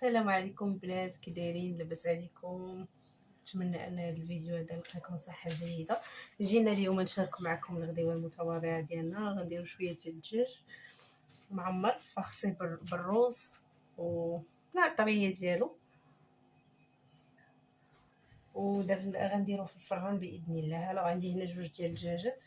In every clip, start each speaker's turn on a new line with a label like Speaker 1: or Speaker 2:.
Speaker 1: السلام عليكم بنات، كي دايرين؟ لاباس عليكم؟ نتمنى ان هذا الفيديو هذا يلقاكم صحه جيده. جينا اليوم نشارك معكم الغديوه المتواضعه ديالنا. غنديروا شويه ديال الدجاج معمر فخصي بالروز والعطريه ديالو، غنديروه في الفران باذن الله. هلا عندي هنا جوج ديال الدجاجات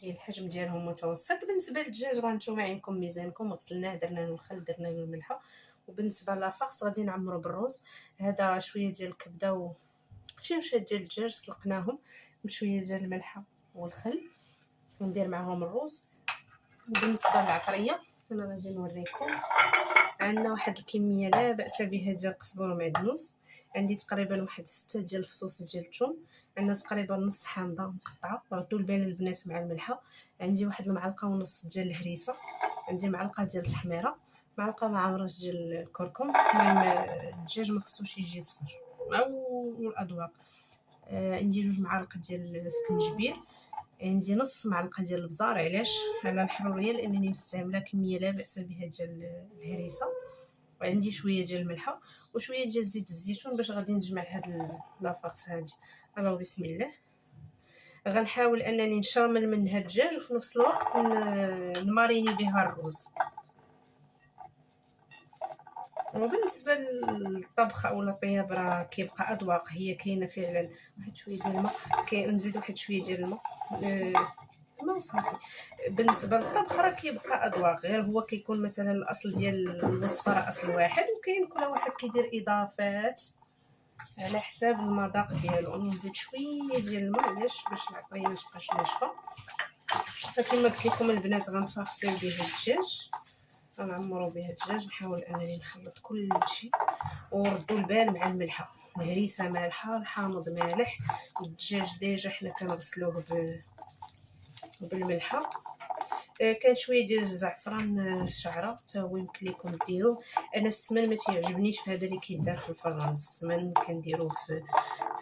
Speaker 1: ديال الحجم ديالهم متوسط. بالنسبه للدجاج غنتوما عينكم ميزانكم، غسلناه درنا له الخل درنا له الملحه. وبالنسبه لافاكس غادي نعمرو بالروز. هذا شويه ديال الكبده وشويه ديال الدجاج سلقناهم بشويه ديال الملحه والخل، وندير معاهم الروز. وبالنسبه للعطريه انا غادي نوريكم. عندنا واحد الكميه لا باس بها ديال القزبر ومعدنوس. عندي تقريبا واحد 6 ديال الفصوص ديال الثوم. عندنا تقريبا نص حامضه مقطعه، ردوا البال البنات مع الملحه. عندي واحد المعلقه ونص ديال الهريسه. عندي معلقه ديال التحميره، معلقه مع مرش ديال الكركم. المهم الدجاج ما خصوش يجي صفر او الاذواق. عندي جوج معالق ديال السكنجبير. عندي نص معلقه ديال البزار. علاش؟ على الحروريه، لانني مستعمله كميه لا باس بها ديال الهريسه. وعندي شويه ديال الملحه وشويه ديال زيت الزيتون باش غادي نجمع هاد لافاكس هادي. الو بسم الله. غنحاول انني نشرمل منها الدجاج وفي نفس الوقت نماريني بها الرز. وبالنسبه للطبخ او الطياب راه كيبقى اذواق. هي كاينه فعلا واحد شويه ديال الماء، نزيد واحد شويه ديال الماء الماء وصافي. بالنسبه للطبخ راه كيبقى اذواق، غير هو كيكون مثلا الاصل ديال الوصفه راه اصل واحد، وكاين كل واحد كيدير اضافات على حساب المذاق ديالو. نزيد شويه ديال الماء علاش؟ باش العطريه ما تبقاش ناشفه. فكما قلت لكم البنات غنفاصيو به الدجاج، غنعمرو به الدجاج. نحاول انني نخلط كل شيء وردوا البال مع الملحه. الهريسه مالحه، الحامض مالح، الدجاج ديجا حنا كنغسلوه بالملحه. كان شويه ديال الزعفران الشعره حتى هو يمكن لكم ديروه. انا السمن ما تيعجبنيش في هذا اللي كيدار في الفران. السمن كنديروه في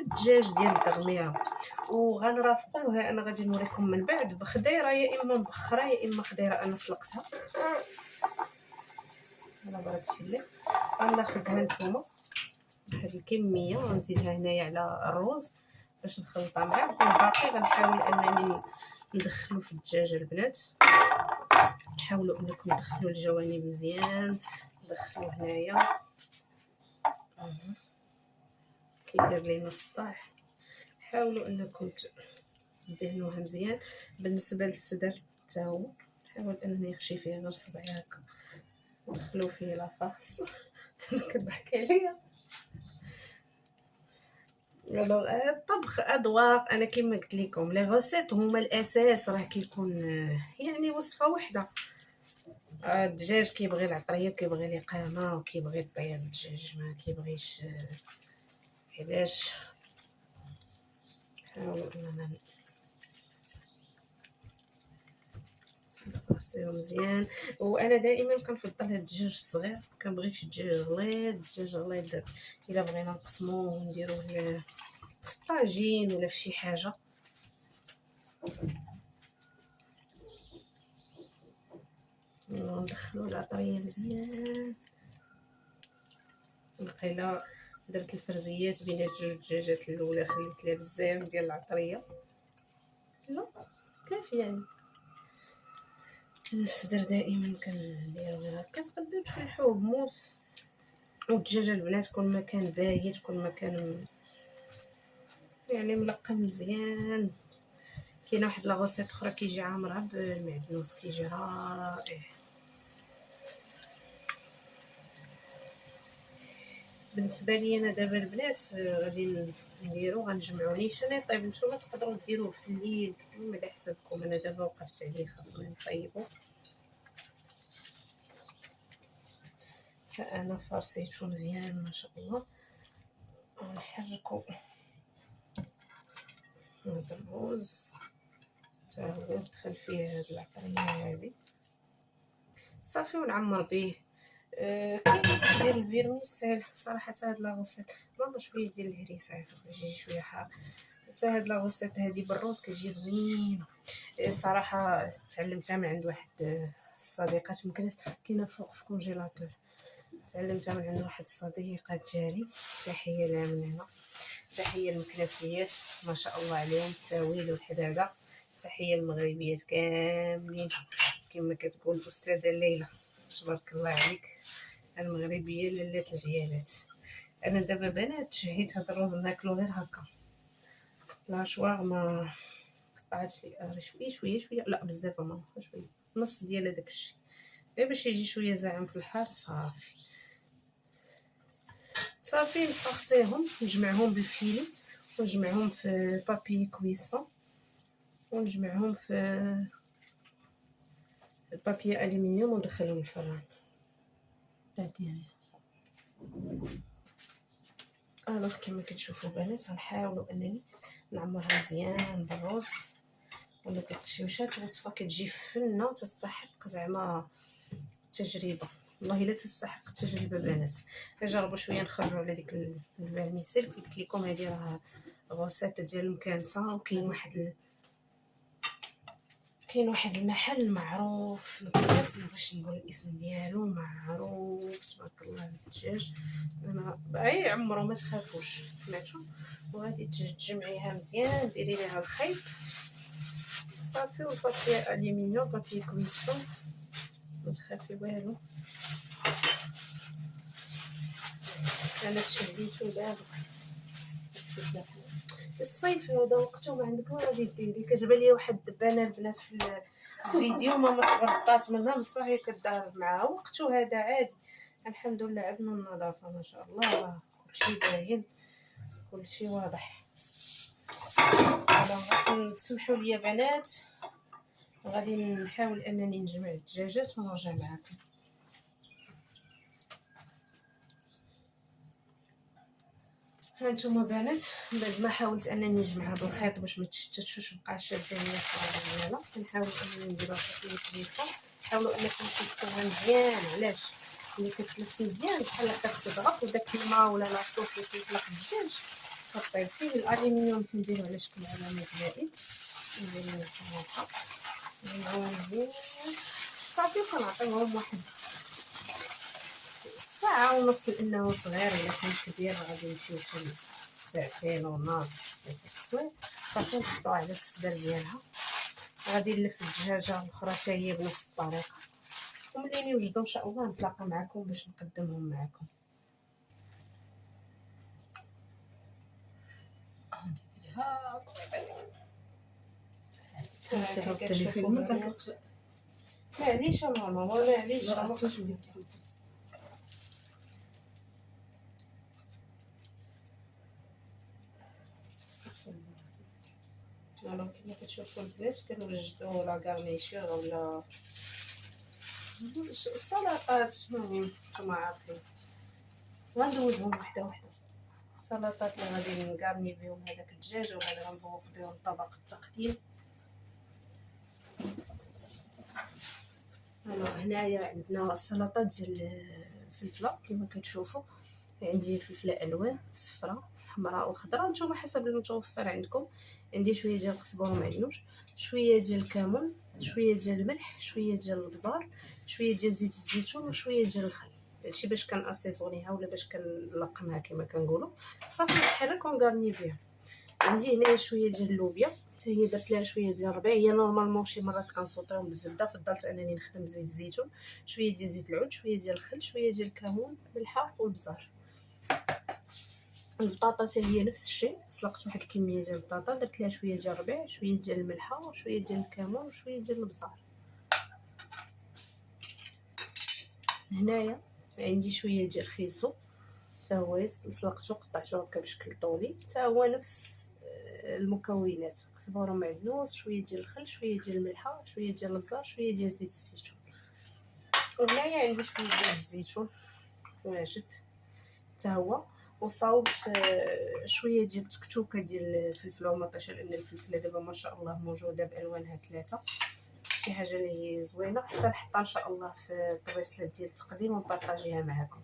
Speaker 1: الدجاج ديال الدغميره. وغنرافقوها انا غادي نوريكم من بعد بخضيره يا اما مبخره يا اما خضيره انا سلقتها. انا بارك الله. غناخذها نتوما بهاد الكميه ونزيدها هنايا على الروز باش نخلطها معاه. والباقي غنحاول انني ندخلو في الدجاجه. البنات حاولوا انكم تدخلوا الجوانب مزيان، دخلوا هنايا كيدير لينا الصداع. حاولوا انكم تدهنوها مزيان. بالنسبه للصدر حتى هو نحاول انني نخشي فيه غير صبعي هكا ندخلو فيه لافاس كضحك عليا. الطبخ اذواق. انا كما قلت لكم لي غوسيت هما الاساس، راه كيكون يعني وصفه وحده. الدجاج كيبغي العطريه وكيبغي الاقامه وكيبغي الطياب. الدجاج ما كيبغيش. علاش؟ حاولوا اننا نغسلو مزيان. وانا دائما كنفضل هاد الدجاج الصغير، كنبغيش الدجاج غليظ. الدجاج غليظ الا بغينا نقسموه ونديروه في الطاجين ولا في شي حاجه. ندخلو العطريه مزيان. القيله درت الفرزيات بين هاد جوج دجاجات الاولى، خليت لها بزاف ديال العطريه. لا كافي يعني. انا الصدر دائما كنديرو غير هكا. تقدروا تفلحوه بموس. والدجاجه البنات كل ما كان بايت كل ما كان يعني ملقم مزيان. كاينه واحد لاغوسيط اخرى كيجي عامرها بالمعدنوس كيجي رائع. بالنسبه لي انا دابا البنات غادي غنجمعو نيشان يطيب. نتوما تقدروا ديروه في الليل على حسابكم. انا دابا وقفت عليه خاصني نطيبو. فانا فرسيتو مزيان ما شاء الله. ونحركو هذا الرز حتى هو ندخل فيه هاد العطريه هادي صافي ونعمر به. كاين كدير الفيرميسيل صراحه. هاد لاغوسيط ماما شويه ديال الهريسه يجي شويه حار. حتى هاد لاغوسيط هادي بالروز كتجي زوينه. صراحه تعلمتها من عند واحد الصديقات مكناس كاينه فوق في كونجيلاتور. تعلمتها من عند واحد الصديقه ديالي. تحيه لها من هنا، تحيه للمكنسيات ما شاء الله عليهم، التاويل والحداده. تحيه للمغربيات كاملين كما كتقول الاستاذه ليلى، تبارك الله عليك، المغربيه لاله العيالات. انا دابا بنات تشهيت هاد الرز ناكلو غير هكا، لا شواغ ما قطعت لي غير شويه شويه شويه، لا بزاف ما شويه، نص ديال هذاك الشيء غير باش يجي شويه زاعم في الحار. صافي صافي نفرسيهم، نجمعهم بالفيلي ونجمعهم في بابي كويسون ونجمعهم في بابي الومنيوم وندخلهم الفران. الوغ كما كتشوفوا البنات غنحاولوا انني نعمرها مزيان بالرز ولا بالقشيوشات. وصفه كتجي فنه تستحق زعما التجربه، والله الا تستحق التجربه بنات. جربوا شويه نخرجوا على ديك الفيرميسيل. قلت لكم هذه راه غوسيت ديال المكانسه، وكاين واحد المحل معروف مكناس، باش نقول الاسم ديالو معروف تبارك الله الدجاج. انا باي عمرو ما تخافوش سمعتوا. وغادي تجمعيها مزيان، ديري ليها الخيط صافي، والبابي الومنيوم بابي كويسون ما تخافي والو. انا تشديتو دابا الصيف هذا وقته ما عندك ما غادي ديري. كتبان لي واحد الدبانه البنات في الفيديو ماما تبرزطات منها بصح هي كدار معاها وقته هذا عادي. الحمد لله عندنا النظافه ما شاء الله، كلشي باين كلشي واضح. انا تسمحوا لي بنات، غادي نحاول انني نجمع الدجاجات ونرجع معكم. هانتوما بنات بعد ما حاولت انني نجمعها بالخيط باش ما تشتتش وش بقى شاده ليا الخضره، كنحاول انني نديرها شويه كويسه. حاولوا انكم تلفوها مزيان، علاش ملي كتلف مزيان بحال هكا كتضغط وداك الماء ولا لاصوص اللي كيطلق الدجاج كطيب فيه. الالومنيوم تنديرو على شكل علامه دائري، نديرو هكا مزيان صافي. كنعطيوهم واحد ساعة ونص لانه صغير، الا كان كبير غادي نمشيو شي ساعتين ونص ثلاثة السوايع. صافي نحطوها على السدر ديالها. غادي نلف الدجاجه الاخرى حتى هي بنفس الطريقه، وملي يوجدوا ان شاء الله نتلاقى معكم باش نقدمهم معكم. معليش ماما معليش كما كتشوفوا البنات كنوجدوا لا غارنيشور ولا السلطات. المهم نتوما عارفين غندوزهم وحده وحده. السلطات اللي غادي نكارني بهم هذاك الدجاج ولا اللي غنزوق بهم طبق التقديم. هنايا عندنا السلطات ديال الفلفله كما كتشوفوا. عندي فلفله الوان صفراء حمراء وخضراء نتوما حسب المتوفر عندكم. عندي شويه ديال القزبر ومعلوش، شويه ديال الكمون، شويه ديال الملح، شويه ديال البزار، شويه ديال زيت الزيتون وشويه ديال الخل. هادشي باش كناسيزونيها ولا باش كنلقمها كما كنقولوا. صافي نحرك ونغارني بها. عندي هنايا شويه ديال اللوبيا حتى هي درت لها شويه ديال الربيع. هي نورمالمون شي مرات كنصوطيهم بالزبده، فضلت انني نخدم بزيت الزيتون. شويه ديال زيت العود، شويه ديال الخل، شويه ديال الكمون، ملحه والبزار. البطاطا حتى هي نفس الشيء، سلقت واحد الكميه ديال البطاطا درت لها شويه ديال الربيع، شويه ديال الملحه، وشويه ديال الكمون، وشويه ديال البزار. هنايا عندي شويه ديال الخيزو حتى هو سلقته قطعته هكا بشكل طولي، حتى هو نفس المكونات: كزبره ومعدنوس، شويه ديال الخل، شويه ديال الملحه، شويه ديال البزار، شويه ديال زيت الزيتون. وهنايا عندي شويه ديال الزيتون واجد حتى هو. وصاوبت شويه ديال التكتوكه ديال الفلفل ومطيشه، لان الفلفله دابا ما شاء الله موجوده بالوانها ثلاثه، شي حاجه اللي هي زوينه. حتى نحطها ان شاء الله في الطويسله ديال التقديم ونبارطاجيها معكم.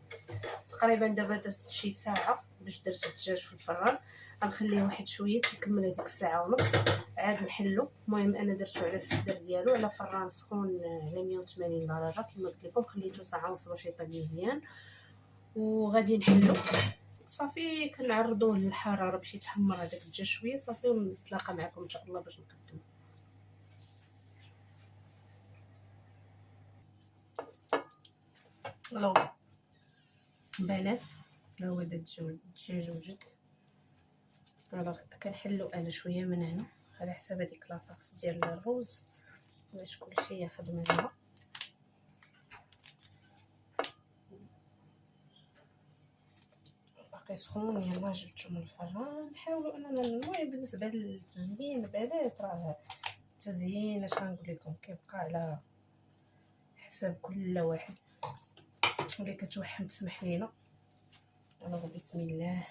Speaker 1: تقريبا دابا دازت شي ساعه باش درت الدجاج في الفران. غنخليه واحد شويه تكمل هذيك الساعه ونص عاد نحلو. المهم انا درتو على السدر ديالو على فران سخون على 180 درجه كما قلت لكم. خليته ساعه ونص باش يطيب مزيان، وغادي نحلو صافي. كنعرضوه للحراره باش يتحمر هذاك الدجاج شويه صافي، ونتلاقى معكم ان شاء الله باش نقدم. الو بنات، ها هو هذا الدجاج وجد. الوغ كنحلو انا شويه من هنا على حساب هذيك لاطاكس ديال الروز باش كلشي ياخذ منها. باقي سخون، يلاه جبتو من الفران. نحاولوا اننا المهم بالنسبه للتزيين بنات، راه التزيين اش غنقول لكم كيبقى على حساب كل واحد. اللي كتوحم تسمح لينا. الوغ بسم الله.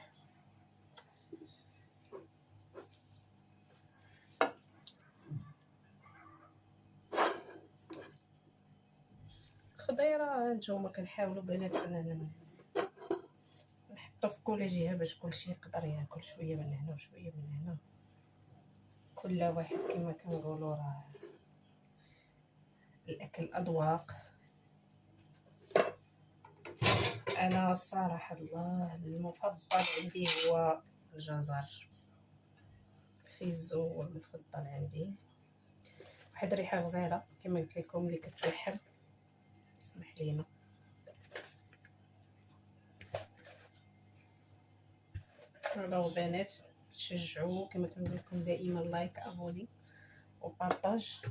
Speaker 1: خضيره نتوما كنحاولوا بنات اننا نحطو في كل جهه باش كلشي يقدر ياكل شويه من هنا وشويه من هنا. كل واحد كما كنقولوا راه الاكل اذواق. انا الصراحه الله المفضل عندي هو الجزر. الخيزو هو المفضل عندي. واحد الريحه غزاله كما قلت لكم اللي كتوحم سمح لينا. الو بنات، تشجعوا كما كنقول لكم دائما لايك ابوني وبارطاج.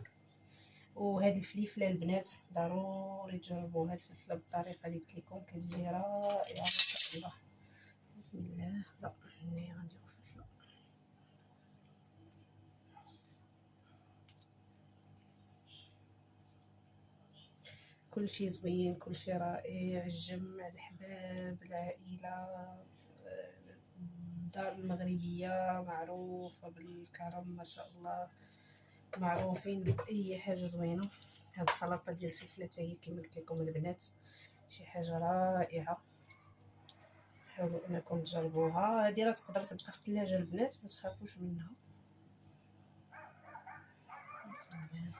Speaker 1: وهاد الفليفله البنات ضروري تجربوها، الفلفله بالطريقه اللي قلت لكم كتجي رائعه ما شاء الله. بسم الله. لا هنايا غنديرو فلفله. كلشي زوين، كلشي رائع. الجمع، الحباب، العائله. الدار المغربيه معروفه بالكرم ما شاء الله، معروفين باي حاجه زوينه. هاد السلطه ديال الفلفله حتى هي كما قلت لكم البنات شي حاجه رائعه. حاولوا انكم تجربوها. هادي راه تقدر تبقى في الثلاجه البنات ما تخافوش منها. بسم الله.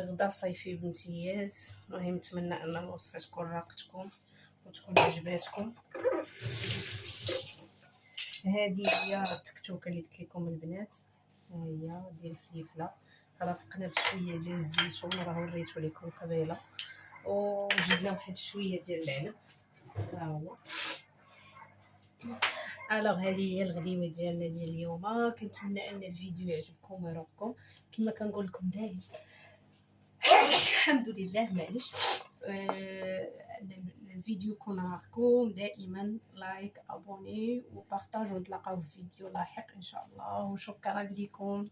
Speaker 1: غدا صيفي بامتياز. المهم نتمنى ان الوصفه تكون راقتكم وتكون عجباتكم. هذه هي التكتوكه اللي قلت لكم البنات، ها هي ديال الفليفله. رافقنا بشويه ديال الزيتون راه وريتو لكم قبيله، وجبنا واحد شويه ديال العنب ها هو. الوغ هذه هي الغديوه ديالنا ديال اليوم. كنتمنى ان الفيديو يعجبكم ويروقكم كما كنقول لكم دائما. الحمد لله معليش. الفيديو يكون راقكم دائما لايك ابوني وبارطاج، ونتلاقاو في فيديو لاحق ان شاء الله. وشكرا لكم.